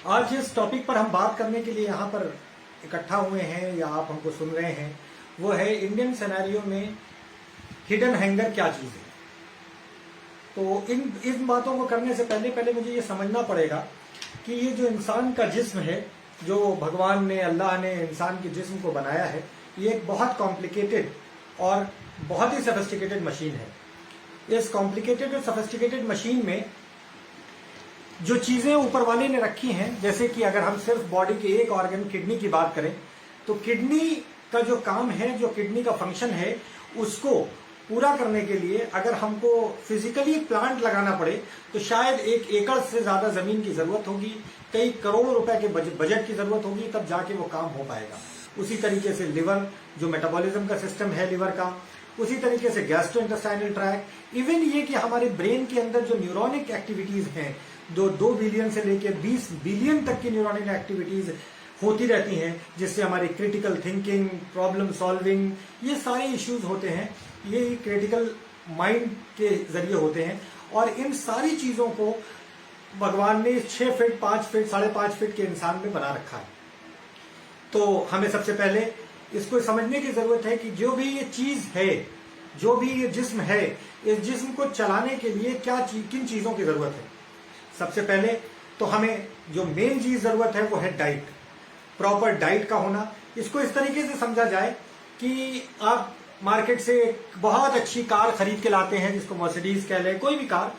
आज जिस टॉपिक पर हम बात करने के लिए यहाँ पर इकट्ठा हुए हैं या आप हमको सुन रहे हैं वो है इंडियन सिनेरियो में हिडन हैंगर क्या चीज है। तो इन बातों को करने से पहले पहले मुझे ये समझना पड़ेगा कि ये जो इंसान का जिस्म है, जो भगवान ने, अल्लाह ने इंसान के जिस्म को बनाया है, ये एक बहुत कॉम्प्लिकेटेड और बहुत ही सोफिस्टिकेटेड मशीन है। इस कॉम्प्लिकेटेड और सोफिस्टिकेटेड मशीन में जो चीजें ऊपर वाले ने रखी हैं, जैसे कि अगर हम सिर्फ बॉडी के एक ऑर्गन किडनी की बात करें तो किडनी का जो काम है, जो किडनी का फंक्शन है, उसको पूरा करने के लिए अगर हमको फिजिकली प्लांट लगाना पड़े तो शायद 1 एकड़ से ज्यादा जमीन की जरूरत होगी, कई करोड़ रुपए के बजट की जरूरत होगी, तब जाके वो काम हो पाएगा। उसी तरीके से लिवर, जो मेटाबॉलिज्म का सिस्टम है लिवर का, उसी तरीके से गैस्ट्रोइंटेस्टाइनल ट्रैक्ट, इवन ये कि हमारे ब्रेन के अंदर जो न्यूरोनिक एक्टिविटीज हैं, 2 बिलियन से लेकर 20 बिलियन तक की न्यूरोनिक एक्टिविटीज होती रहती हैं, जिससे हमारी क्रिटिकल थिंकिंग, प्रॉब्लम सॉल्विंग, ये सारे इश्यूज होते हैं, ये क्रिटिकल माइंड के जरिए होते हैं। और इन सारी चीजों को भगवान ने 6 फीट, 5 फीट, 5.5 फीट के इंसान में बना रखा है। तो हमें सबसे पहले इसको समझने की जरूरत है कि जो भी ये चीज है, जो भी ये जिस्म है, इस जिस्म को चलाने के लिए किन चीजों की जरूरत है। सबसे पहले तो हमें जो मेन चीज जरूरत है वो है डाइट, प्रॉपर डाइट का होना। इसको इस तरीके से समझा जाए कि आप मार्केट से एक बहुत अच्छी कार खरीद के लाते हैं, जिसको मर्सिडीज कह लें, कोई भी कार,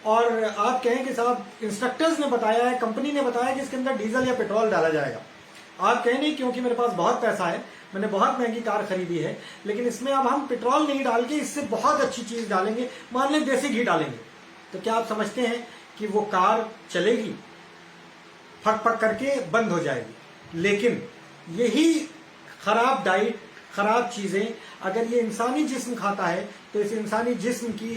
और आप कहें कि साहब इंस्ट्रक्टर्स ने बताया है, कंपनी ने बताया कि इसके अंदर डीजल या पेट्रोल डाला जाएगा। आप कहें नहीं, क्योंकि मेरे पास बहुत पैसा है, मैंने बहुत महंगी कार खरीदी है, लेकिन इसमें अब हम पेट्रोल नहीं डाल के इससे बहुत अच्छी चीज डालेंगे, मान लें देसी घी डालेंगे, तो क्या आप समझते हैं कि वो कार चलेगी? फक फक करके बंद हो जाएगी। लेकिन यही खराब डाइट, खराब चीजें अगर ये इंसानी जिस्म खाता है तो इस इंसानी जिस्म की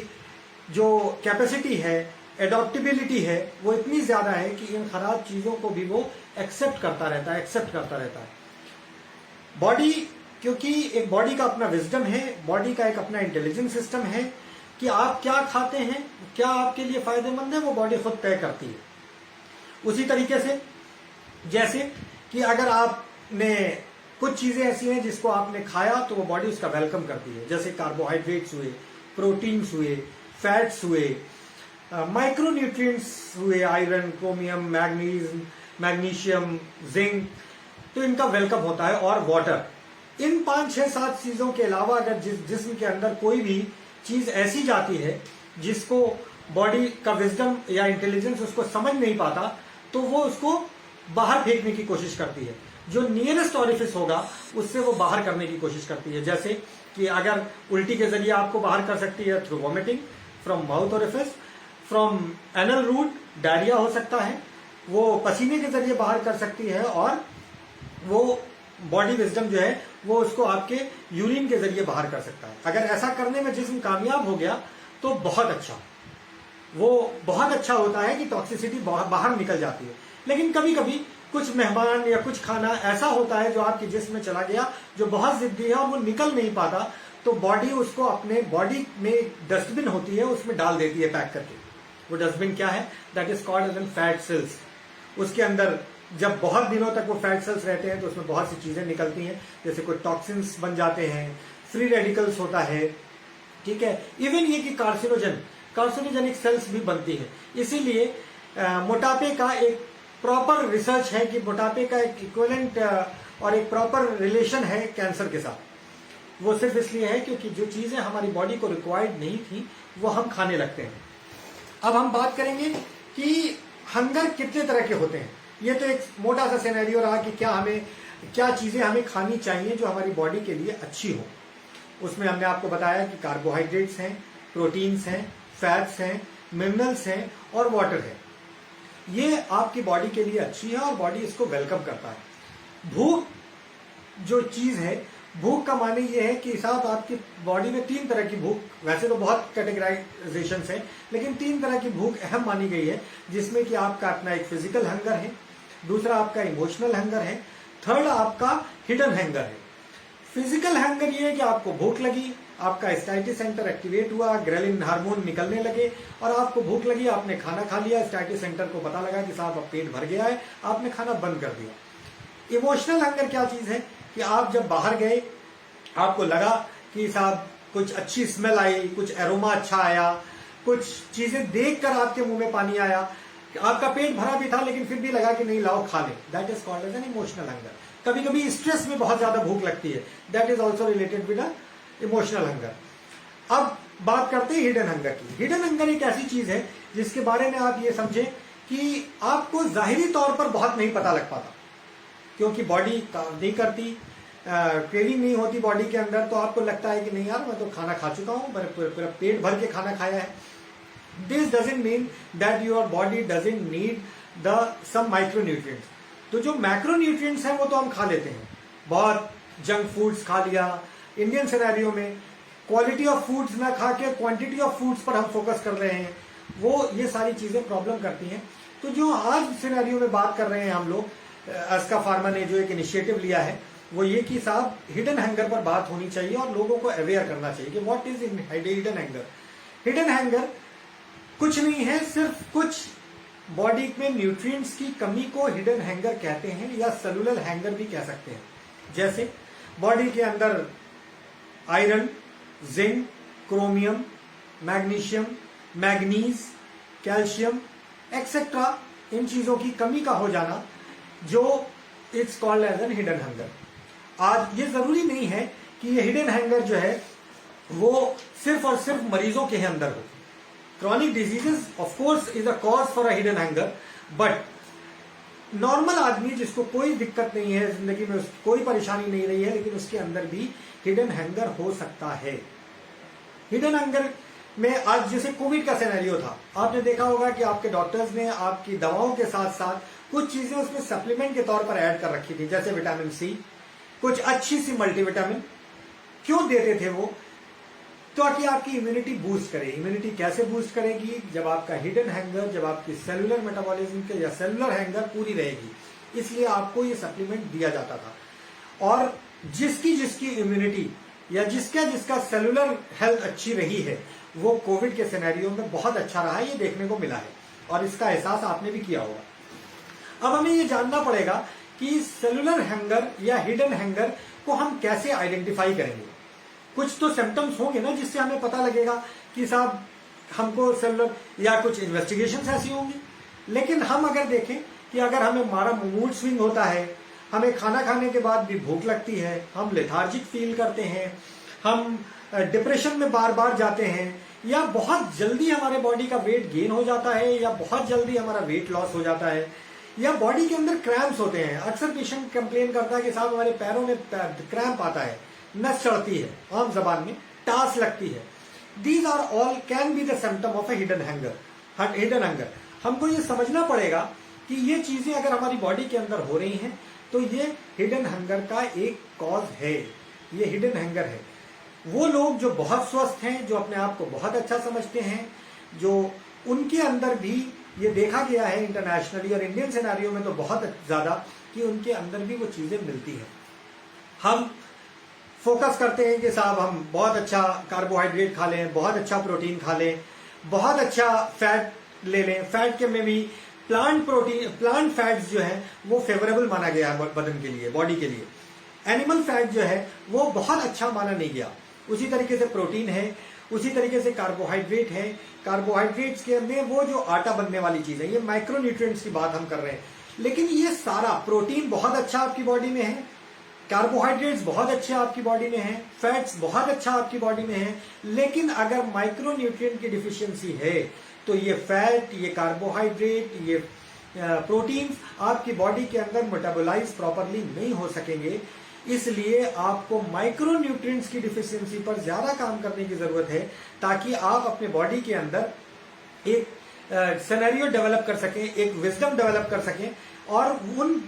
जो कैपेसिटी है, एडॉप्टेबिलिटी है, वो इतनी ज्यादा है कि इन खराब चीजों को भी वो एक्सेप्ट करता रहता है। बॉडी, क्योंकि एक बॉडी का अपना विजडम है, बॉडी का एक अपना इंटेलिजेंस सिस्टम है कि आप क्या खाते हैं, क्या आपके लिए फायदेमंद है, वो बॉडी खुद तय करती है। उसी तरीके से जैसे कि अगर आपने कुछ चीजें ऐसी हैं जिसको आपने खाया तो वो बॉडी उसका वेलकम करती है, जैसे कार्बोहाइड्रेट्स हुए, प्रोटीन्स हुए, फैट्स हुए, माइक्रोन्यूट्रिएंट्स हुए, आयरन, क्रोमियम, मैग्नीशियम, जिंक, तो इनका वेलकम होता है। और वाटर। इन 5, 6, 7 चीजों के अलावा अगर जिस्म के अंदर कोई भी चीज ऐसी जाती है जिसको बॉडी का विजडम या इंटेलिजेंस उसको समझ नहीं पाता, तो वो उसको बाहर फेंकने की कोशिश करती है। जो नियरेस्ट ऑरिफिस होगा उससे वो बाहर करने की कोशिश करती है। जैसे कि अगर उल्टी के जरिए आपको बाहर कर सकती है through vomiting, from mouth orifice, from anal route diarrhoea हो सकता है, वो पसीने के जरिए बाहर कर सकती है, और वो बॉडी विजडम जो है वो उसको आपके यूरिन के जरिए बाहर कर सकता है। अगर ऐसा करने में जिस्म कामयाब हो गया तो बहुत अच्छा, वो बहुत अच्छा होता है कि टॉक्सिसिटी बाहर निकल जाती है। लेकिन कभी कभी कुछ मेहमान या कुछ खाना ऐसा होता है जो आपके जिस्म में चला गया, जो बहुत जिद्दी है और वो निकल नहीं पाता, तो बॉडी उसको अपने बॉडी में डस्टबिन होती है, उसमें डाल देती है पैक करके। वो डस्टबिन क्या है? That is called as fat cells. उसके अंदर जब बहुत दिनों तक वो फैट सेल्स रहते हैं तो उसमें बहुत सी चीजें निकलती हैं, जैसे कोई टॉक्सिन्स बन जाते हैं, फ्री रेडिकल्स होता है, ठीक है, इवन ये कि कार्सिनोजेनिक सेल्स भी बनती है। इसीलिए मोटापे का एक प्रॉपर रिसर्च है कि मोटापे का एक इक्विवेलेंट और एक प्रॉपर रिलेशन है कैंसर के साथ। वो सिर्फ इसलिए है क्योंकि जो चीजें हमारी बॉडी को रिक्वायर्ड नहीं थी वो हम खाने लगते हैं। अब हम बात करेंगे कि हंगर कितने तरह के होते हैं। ये तो एक मोटा सा सिनेरियो रहा कि क्या चीजें हमें खानी चाहिए जो हमारी बॉडी के लिए अच्छी हो। उसमें हमने आपको बताया कि कार्बोहाइड्रेट्स हैं, प्रोटीन्स हैं, फैट्स हैं, मिनरल्स हैं और वाटर है। ये आपकी बॉडी के लिए अच्छी है और बॉडी इसको वेलकम करता है। भूख जो चीज है, भूख का माने ये है कि साहब आपकी बॉडी में 3 तरह की भूख, वैसे तो बहुत कैटेगराइजेशन है, लेकिन 3 तरह की भूख अहम मानी गई है, जिसमें कि आपका अपना एक फिजिकल हंगर है, दूसरा आपका इमोशनल हंगर है, थर्ड आपका हिडन हंगर है। फिजिकल हंगर ये है कि आपको भूख लगी, आपका स्टाइटिस सेंटर एक्टिवेट हुआ, ग्रेलिन हार्मोन निकलने लगे और आपको भूख लगी, आपने खाना खा लिया, स्टाइटिस सेंटर को पता लगा कि साहब अब पेट भर गया है, आपने खाना बंद कर दिया। इमोशनल हंगर क्या चीज है कि आप जब बाहर गए, आपको लगा कि साहब कुछ अच्छी स्मेल आई, कुछ एरोमा अच्छा आया, कुछ चीजें देखकर आपके मुंह में पानी आया, आपका पेट भरा भी था लेकिन फिर भी लगा कि नहीं लाओ खा ले, that is called as an emotional hunger. कभी कभी स्ट्रेस में बहुत ज्यादा भूख लगती है, that is also related with emotional hunger. अब बात करते हैं हिडन हंगर की। हिडन हंगर एक ऐसी चीज है जिसके बारे में आप ये समझें कि आपको जाहिरी तौर पर बहुत नहीं पता लग पाता, क्योंकि बॉडी काम नहीं करती, क्रेविंग नहीं होती बॉडी के अंदर, तो आपको लगता है कि नहीं यार मैं तो खाना खा चुका हूं, मैंने पूरा पेट भर के खाना खाया है। This doesn't mean that your body doesn't need the some micronutrients. तो जो मैक्रोन्यूट्रिएंट्स हैं वो तो हम खा लेते हैं, बहुत जंक फूड्स खा लिया। इंडियन सिनेरियो में क्वालिटी ऑफ फूड्स ना खा के क्वांटिटी ऑफ फूड्स पर हम फोकस कर रहे हैं, वो ये सारी चीजें प्रॉब्लम करती हैं। तो जो आज सिनेरियो में बात कर रहे हैं हम लोग, अस्का फार्मा ने जो एक इनिशिएटिव लिया है वो ये कि साहब हिडन हंगर पर बात होनी चाहिए और लोगों को अवेयर करना चाहिए कि what is hidden hunger. Hidden hunger कुछ नहीं है, सिर्फ कुछ बॉडी में न्यूट्रिएंट्स की कमी को हिडन हंगर कहते हैं, या सेलुलर हंगर भी कह सकते हैं। जैसे बॉडी के अंदर iron, zinc, chromium, magnesium, manganese, calcium etcetera, इन चीजों की कमी का हो जाना, जो it's called as an hidden hunger. आज ये जरूरी नहीं है कि ये हिडन हंगर जो है वो सिर्फ और सिर्फ मरीजों के अंदर हो। Chronic diseases of course is a cause for a hidden hunger, but normal आदमी जिसको कोई दिक्कत नहीं है जिंदगी में, उसकी कोई परेशानी नहीं रही है, लेकिन उसके अंदर भी हिडन हंगर हो सकता है। हिडन हंगर में आज जैसे कोविड का सिनेरियो था, आपने देखा होगा कि आपके डॉक्टर्स ने आपकी दवाओं के साथ साथ कुछ चीजें उसमें सप्लीमेंट के तौर पर ऐड कर रखी थी, जैसे विटामिन सी, कुछ अच्छी सी मल्टीविटामिन। क्यों देते थे वो? ताकि आपकी इम्यूनिटी बूस्ट करे। इम्यूनिटी कैसे बूस्ट करेगी? जब आपका हिडन हंगर, जब आपकी सेलुलर मेटाबॉलिज्म के या सेलुलर हंगर पूरी रहेगी, इसलिए आपको ये सप्लीमेंट दिया जाता था। और जिसकी जिसकी इम्यूनिटी या जिसका जिसका सेलुलर हेल्थ अच्छी रही है, वो कोविड के सिनेरियो में बहुत अच्छा रहा है, ये देखने को मिला है और इसका एहसास आपने भी किया होगा। अब हमें ये जानना पड़ेगा कि सेलुलर हंगर या हिडन हंगर को हम कैसे आइडेंटिफाई करेंगे। कुछ तो सिम्टम्स होंगे ना जिससे हमें पता लगेगा कि साहब हमको सेलुलर, या कुछ इन्वेस्टिगेशंस ऐसी होंगी। लेकिन हम अगर देखें कि अगर हमें हमारा मूड स्विंग होता है, हमें खाना खाने के बाद भी भूख लगती है, हम लेथार्जिक फील करते हैं, हम डिप्रेशन में बार बार जाते हैं, या बहुत जल्दी हमारे बॉडी का वेट गेन हो जाता है, या बहुत जल्दी हमारा वेट लॉस हो जाता है, या बॉडी के अंदर क्रैम्प्स होते हैं। अक्सर पेशेंट कंप्लेन करता है कि साहब हमारे पैरों में क्रैम्प आता है, नस चढ़ती है, आम जबान में टास लगती है। These are all can be the symptom of a hidden hunger. हमको ये समझना पड़ेगा कि ये चीजें अगर हमारी बॉडी के अंदर हो रही हैं तो ये हिडन हंगर का एक कॉज है, ये हिडन हंगर है। वो लोग जो बहुत स्वस्थ हैं, जो अपने आप को बहुत अच्छा समझते हैं, जो उनके अंदर भी ये देखा गया है इंटरनेशनली और इंडियन सिनेरियो में तो बहुत ज्यादा, कि उनके अंदर भी वो चीजें मिलती हैं। हम फोकस करते हैं कि साहब हम बहुत अच्छा कार्बोहाइड्रेट खा लें, बहुत अच्छा प्रोटीन खा लें, बहुत अच्छा फैट ले लें। फैट के में भी प्लांट फैट्स जो है वो फेवरेबल माना गया है बदन के लिए, बॉडी के लिए। एनिमल फैट जो है वो बहुत अच्छा माना नहीं गया। उसी तरीके से प्रोटीन है, उसी तरीके से कार्बोहाइड्रेट है। कार्बोहाइड्रेट्स के में वो जो आटा बनने वाली चीज है, ये माइक्रोन्यूट्रिएंट्स की बात हम कर रहे हैं। लेकिन ये सारा प्रोटीन बहुत अच्छा आपकी बॉडी में है, कार्बोहाइड्रेट्स बहुत अच्छे आपकी बॉडी में है, फैट्स बहुत अच्छा आपकी बॉडी में है। लेकिन अगर माइक्रोन्यूट्रिएंट की डिफिशियंसी है तो ये फैट, ये कार्बोहाइड्रेट, ये प्रोटीन्स आपकी बॉडी के अंदर मेटाबोलाइज प्रॉपरली नहीं हो सकेंगे। इसलिए आपको माइक्रोन्यूट्रिएंट्स की डिफिशियंसी पर ज्यादा काम करने की जरूरत है, ताकि आप अपने बॉडी के अंदर एक सिनेरियो डेवलप कर सकें, एक विजडम डेवलप कर सकें और उन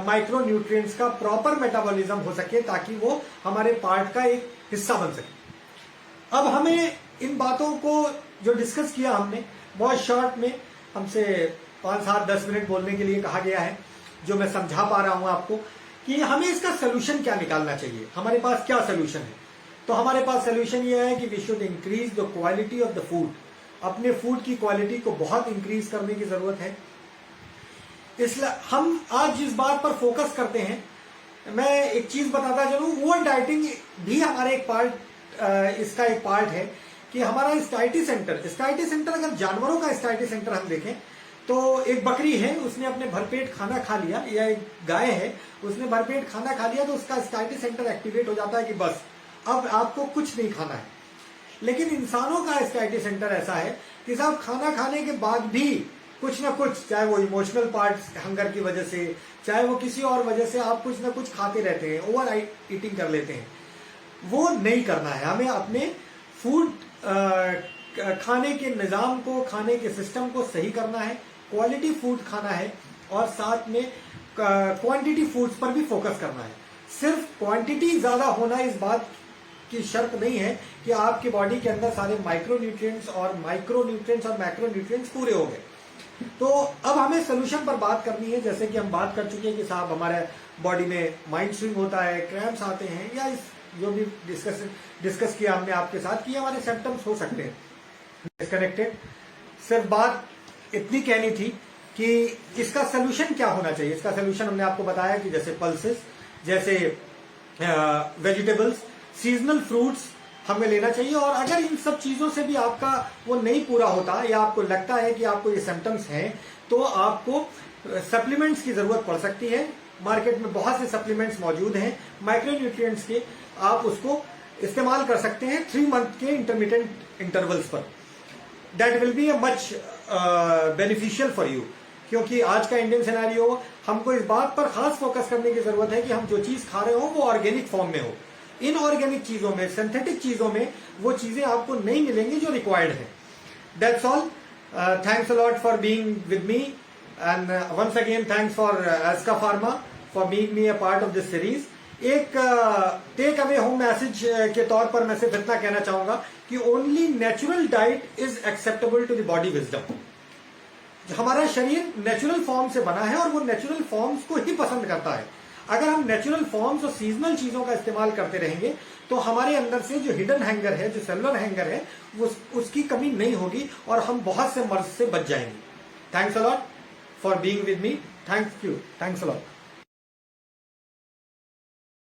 माइक्रोन्यूट्रिएंट्स का प्रॉपर मेटाबॉलिज्म हो सके, ताकि वो हमारे पार्ट का एक हिस्सा बन सके। अब हमें इन बातों को जो डिस्कस किया हमने बहुत शॉर्ट में, हमसे 5, 7, 10 मिनट बोलने के लिए कहा गया है, जो मैं समझा पा रहा हूं आपको कि हमें इसका सोल्यूशन क्या निकालना चाहिए, हमारे पास क्या सोल्यूशन है। तो हमारे पास सोल्यूशन ये है कि we should increase the quality of the food. अपने फूड की क्वालिटी को बहुत इंक्रीज करने की जरूरत है। इसलिए हम आज जिस बात पर फोकस करते हैं, मैं एक चीज बताता चलूं, ओवर डाइटिंग भी हमारे एक पार्ट, इसका एक पार्ट है कि हमारा स्टाइटी सेंटर अगर जानवरों का स्टाइटी सेंटर हम देखें तो एक बकरी है, उसने अपने भरपेट खाना खा लिया, या एक गाय है, उसने भरपेट खाना खा लिया, तो उसका स्टाइटी सेंटर एक्टिवेट हो जाता है कि बस अब आपको कुछ नहीं खाना है। लेकिन इंसानों का स्टाइटी सेंटर ऐसा है कि साहब खाना खाने के बाद भी कुछ ना कुछ, चाहे वो इमोशनल पार्ट हंगर की वजह से, चाहे वो किसी और वजह से, आप कुछ ना कुछ खाते रहते हैं, ओवर ईटिंग कर लेते हैं। वो नहीं करना है। हमें अपने फूड खाने के निजाम को, खाने के सिस्टम को सही करना है, क्वालिटी फूड खाना है, और साथ में क्वांटिटी फूड्स पर भी फोकस करना है। सिर्फ क्वांटिटी ज्यादा होना इस बात की शर्त नहीं है कि आपकी बॉडी के अंदर सारे माइक्रोन्यूट्रिएंट्स और मैक्रोन्यूट्रिएंट्स पूरे हो गए। तो अब हमें सोल्यूशन पर बात करनी है। जैसे कि हम बात कर चुके हैं कि साहब हमारे बॉडी में माइंड स्विंग होता है, क्रैम्प्स आते हैं, या इस जो भी डिस्कस किया हमने आपके साथ कि हमारे सिम्टम्स हो सकते हैं डिस्कनेक्टेड। सिर्फ बात इतनी कहनी थी कि इसका सोल्यूशन क्या होना चाहिए। इसका सोल्यूशन हमने आपको बताया कि जैसे पल्सेस, जैसे वेजिटेबल्स, सीजनल फ्रूट्स हमें लेना चाहिए। और अगर इन सब चीजों से भी आपका वो नहीं पूरा होता, या आपको लगता है कि आपको ये सिम्टम्स हैं, तो आपको सप्लीमेंट्स की जरूरत पड़ सकती है। मार्केट में बहुत से सप्लीमेंट्स मौजूद हैं माइक्रोन्यूट्रिएंट्स के, आप उसको इस्तेमाल कर सकते हैं 3 मंथ के इंटरमीडिएट इंटरवल्स पर। That will be a much beneficial for you. क्योंकि आज का इंडियन सिनेरियो, हमको इस बात पर खास फोकस करने की जरूरत है कि हम जो चीज खा रहे हो वो ऑर्गेनिक फॉर्म में हो। इनऑर्गेनिक चीजों में, सिंथेटिक चीजों में वो चीजें आपको नहीं मिलेंगी जो रिक्वायर्ड है। That's all. Thanks a lot for being with me, and once again thanks for Eska Pharma for being me a part of this series. एक टेक अवे होम मैसेज के तौर पर मैं सिर्फ इतना कहना चाहूंगा कि only natural diet is acceptable to the body wisdom. हमारा शरीर नेचुरल फॉर्म से बना है और वो नेचुरल फॉर्म्स को ही पसंद करता है। अगर हम नेचुरल फॉर्म्स और सीजनल चीजों का इस्तेमाल करते रहेंगे तो हमारे अंदर से जो हिडन हैंगर है, जो सेलुलर हैंगर है, वो उसकी कमी नहीं होगी और हम बहुत से मर्ज से बच जाएंगे। Thanks a lot for being with me. Thanks a lot.